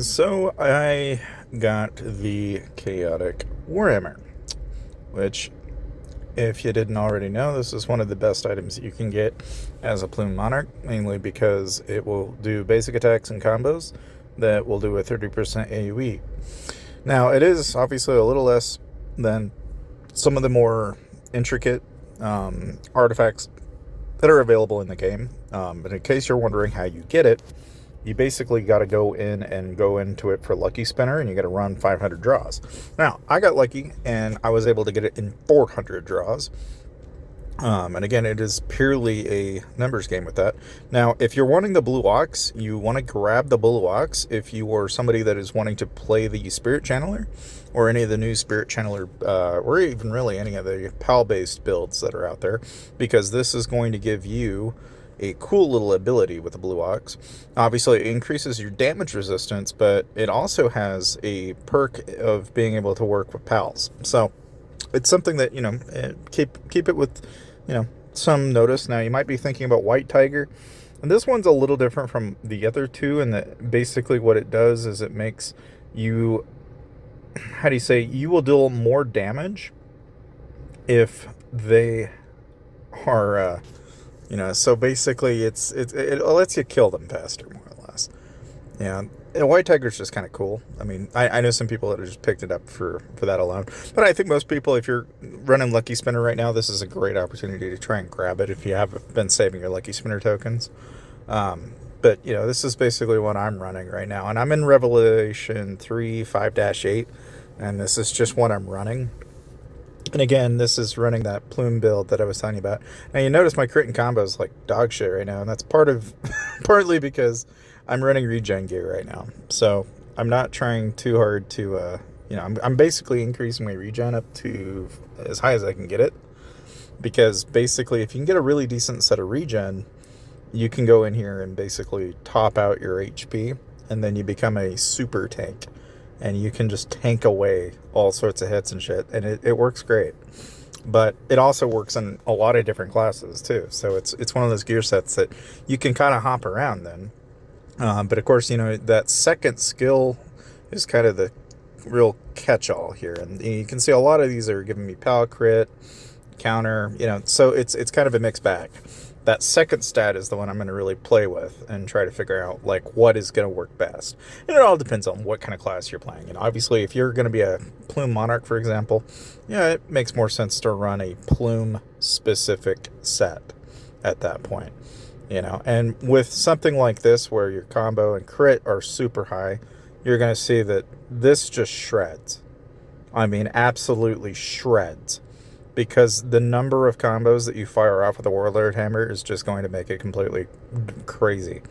So I got the chaotic Warhammer, which, if you didn't already know, this is one of the best items you can get as a Plume Monarch, mainly because it will do basic attacks and combos that will do a 30% AoE. Now, it is obviously a little less than some of the more intricate artifacts that are available in the game, but in case you're wondering how you get it, you basically got to go in and go into it for Lucky Spinner, and you got to run 500 draws. Now, I got lucky, and I was able to get it in 400 draws. And again, it is purely a numbers game with that. Now, if you're wanting the Blue Ox, you want to grab the Blue Ox if you are somebody that is wanting to play the Spirit Channeler, or any of the new Spirit Channeler, or even really any of the PAL-based builds that are out there, because this is going to give you a cool little ability with the Blue Ox. Obviously, it increases your damage resistance, but it also has a perk of being able to work with pals. So it's something that, keep it with, some notice. Now, you might be thinking about White Tiger, and this one's a little different from the other two, and that basically what it does is it makes you, you will deal more damage if they are, so basically it lets you kill them faster, more or less. Yeah, and White Tiger's just kind of cool. I mean, I know some people that have just picked it up for that alone. But I think most people, if you're running Lucky Spinner right now, this is a great opportunity to try and grab it if you have been saving your Lucky Spinner tokens. But, this is basically what I'm running right now. And I'm in Revelation 3 5-8, and this is just what I'm running. And again, this is running that Plume build that I was telling you about. Now, you notice my crit and combo is like dog shit right now, and that's partly because I'm running regen gear right now. So I'm not trying too hard to, I'm basically increasing my regen up to as high as I can get it. Because basically, if you can get a really decent set of regen, you can go in here and basically top out your HP, and then you become a super tank. And you can just tank away all sorts of hits and shit, and it works great. But it also works in a lot of different classes too, so it's one of those gear sets that you can kind of hop around then. But of course, that second skill is kind of the real catch-all here, and you can see a lot of these are giving me pal crit, counter, so it's kind of a mixed bag. That second stat is the one I'm going to really play with and try to figure out, what is going to work best. And it all depends on what kind of class you're playing. Obviously, if you're going to be a Plume Monarch, for example, it makes more sense to run a Plume-specific set at that point. And with something like this, where your combo and crit are super high, you're going to see that this just shreds. I mean, absolutely shreds. Because the number of combos that you fire off with the Warlord Hammer is just going to make it completely crazy.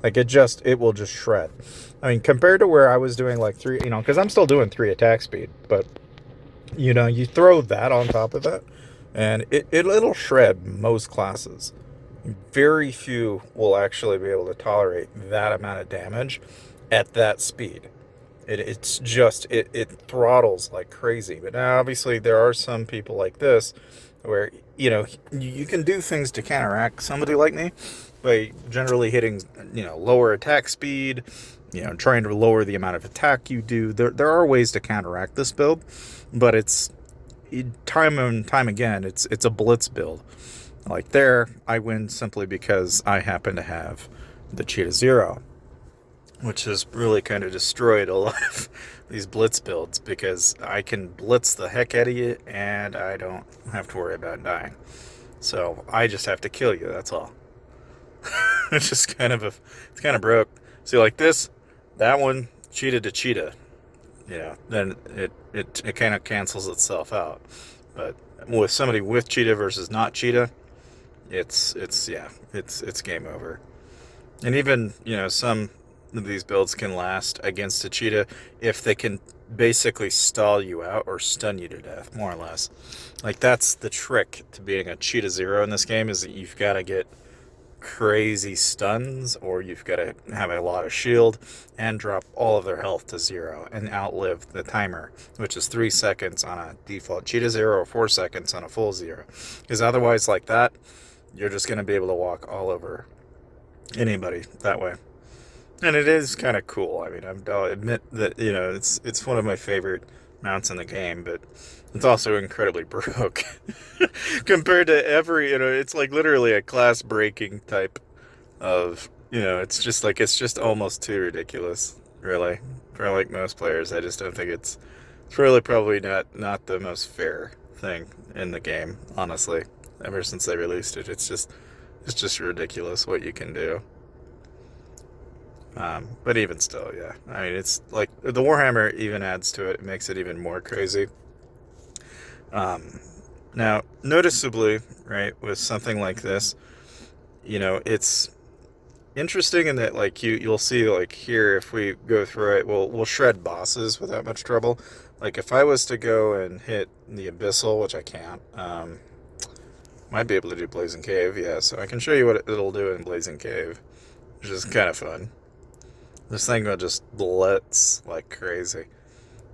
It will just shred. I mean, compared to where I was doing three, because I'm still doing 3 attack speed, but, you throw that on top of that, and it'll shred most classes. Very few will actually be able to tolerate that amount of damage at that speed. It's just, it throttles like crazy. But now, obviously, there are some people like this where, you can do things to counteract somebody like me by generally hitting, lower attack speed, trying to lower the amount of attack you do. There are ways to counteract this build, but time and time again, it's a Blitz build. Like there, I win simply because I happen to have the Cheetah Zero, which has really kind of destroyed a lot of these Blitz builds, because I can blitz the heck out of you and I don't have to worry about dying. So I just have to kill you, that's all. It's just it's kind of broke. See, like this, that one, cheetah to cheetah. Then it kind of cancels itself out. But with somebody with cheetah versus not cheetah, it's game over. And even, some of these builds can last against a cheetah if they can basically stall you out or stun you to death, more or less. That's the trick to being a Cheetah Zero in this game, is that you've got to get crazy stuns, or you've got to have a lot of shield and drop all of their health to 0 and outlive the timer, which is 3 seconds on a default Cheetah Zero or 4 seconds on a full Zero. Because otherwise, like that, you're just going to be able to walk all over anybody that way. And it is kind of cool. I mean, I'll admit that, it's one of my favorite mounts in the game, but it's also incredibly broke compared to it's like literally a class breaking type of, it's just almost too ridiculous, really. For like most players, I just don't think it's really probably not the most fair thing in the game, honestly. Ever since they released it, it's just ridiculous what you can do. But even still, yeah. I mean, it's like the Warhammer even adds to it. It makes it even more crazy. Um, Now, noticeably, right, with something like this, it's interesting in that like you'll see like here if we go through it, we'll shred bosses without much trouble. Like if I was to go and hit the Abyssal, which I can't, might be able to do Blazing Cave, yeah. So I can show you what it'll do in Blazing Cave, which is kind of fun. This thing will just blitz like crazy.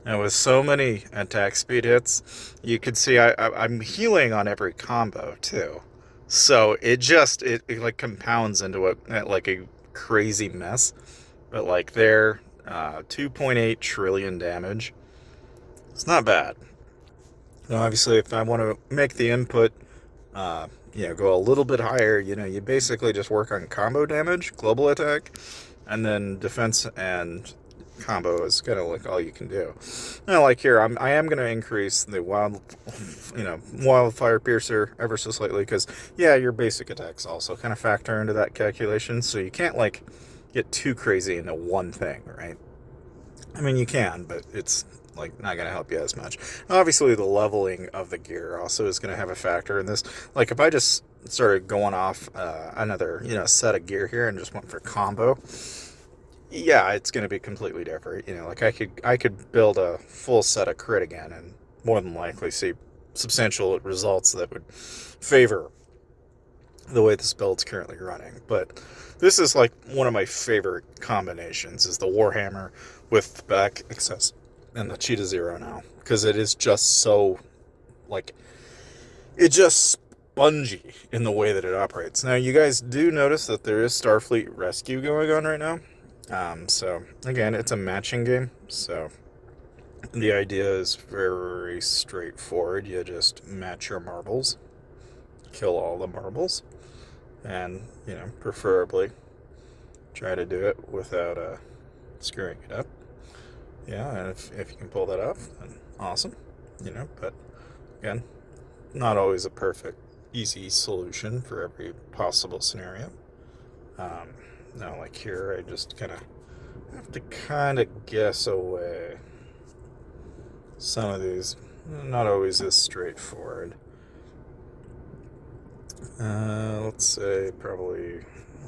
And with so many attack speed hits, you can see I'm healing on every combo too. So it like compounds into like a crazy mess. But like they're 2.8 trillion damage. It's not bad. Now obviously if I want to make the input go a little bit higher, you basically just work on combo damage, global attack, and then defense and combo is kind of like all you can do. Now, like here, I am going to increase the wildfire piercer ever so slightly because, yeah, your basic attacks also kind of factor into that calculation. So you can't like get too crazy into one thing, right? I mean, you can, but it's like not going to help you as much. Obviously, the leveling of the gear also is going to have a factor in this. Like if I just started going off another set of gear here and just went for combo, yeah, it's going to be completely different. Like I could build a full set of crit again and more than likely see substantial results that would favor the way this build's currently running. But this is like one of my favorite combinations is the Warhammer with back access and the Cheetah Zero now, because it is just so like it just spongy in the way that it operates. Now you guys do notice that there is Starfleet Rescue going on right now. So again, it's a matching game, so the idea is very straightforward. You just match your marbles, kill all the marbles, and preferably try to do it without screwing it up. Yeah, and if you can pull that off, then awesome. But again, not always a perfect easy solution for every possible scenario. Now, like here, I just kind of have to kind of guess away some of these. Not always as straightforward. Let's say probably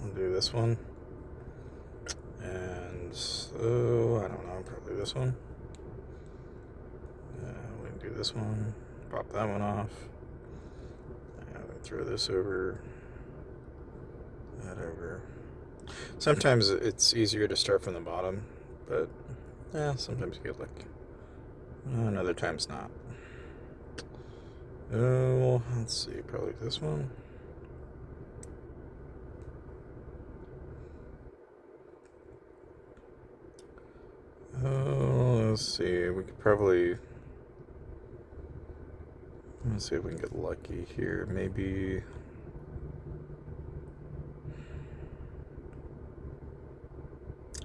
I'll do this one. And so, I don't know, probably this one. We can do this one. Pop that one off. Throw this over. That over. Sometimes it's easier to start from the bottom, but yeah, sometimes you get lucky. And other times not. Oh, let's see, probably this one. Oh, let's see, we could probably... Let's see if we can get lucky here. Maybe...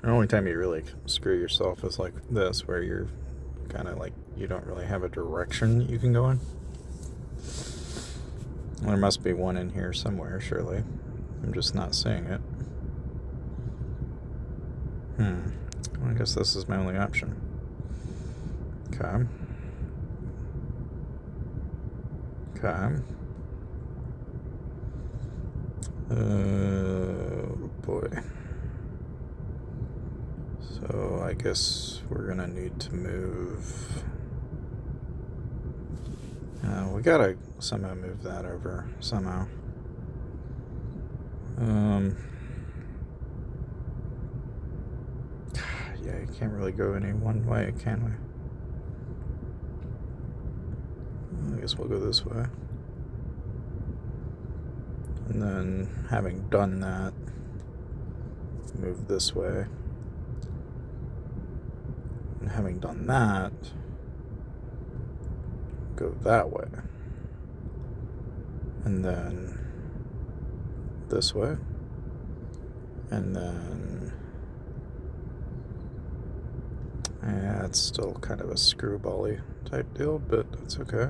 The only time you really screw yourself is like this, where you're kind of like, you don't really have a direction you can go in. There must be one in here somewhere, surely. I'm just not seeing it. Well, I guess this is my only option. Okay. Oh boy. So I guess we're gonna need to move. We gotta somehow move that over somehow. Yeah, you can't really go any one way, can we? I guess we'll go this way. And then, having done that, move this way. And having done that, go that way. And then this way. And then, yeah, it's still kind of a screwball-y type deal, but it's okay.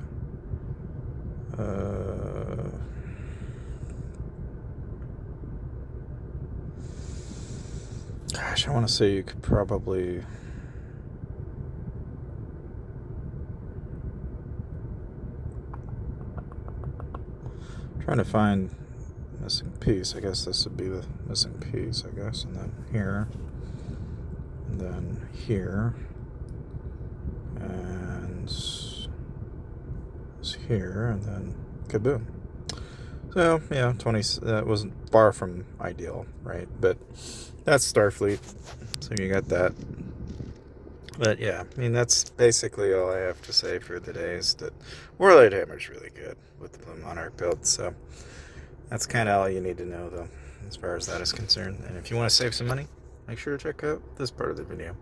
Gosh, I want to say you could probably... Trying to find missing piece. I guess this would be the missing piece, I guess. And then here. And then here. And it's here. And then kaboom. So, yeah, 20... That wasn't far from ideal, right? But that's Starfleet. So you got that. But yeah, I mean, that's basically all I have to say for the day, is that Warlord Hammer's really good with the Plume Monarch build. So that's kind of all you need to know, though, as far as that is concerned. And if you want to save some money, make sure to check out this part of the video.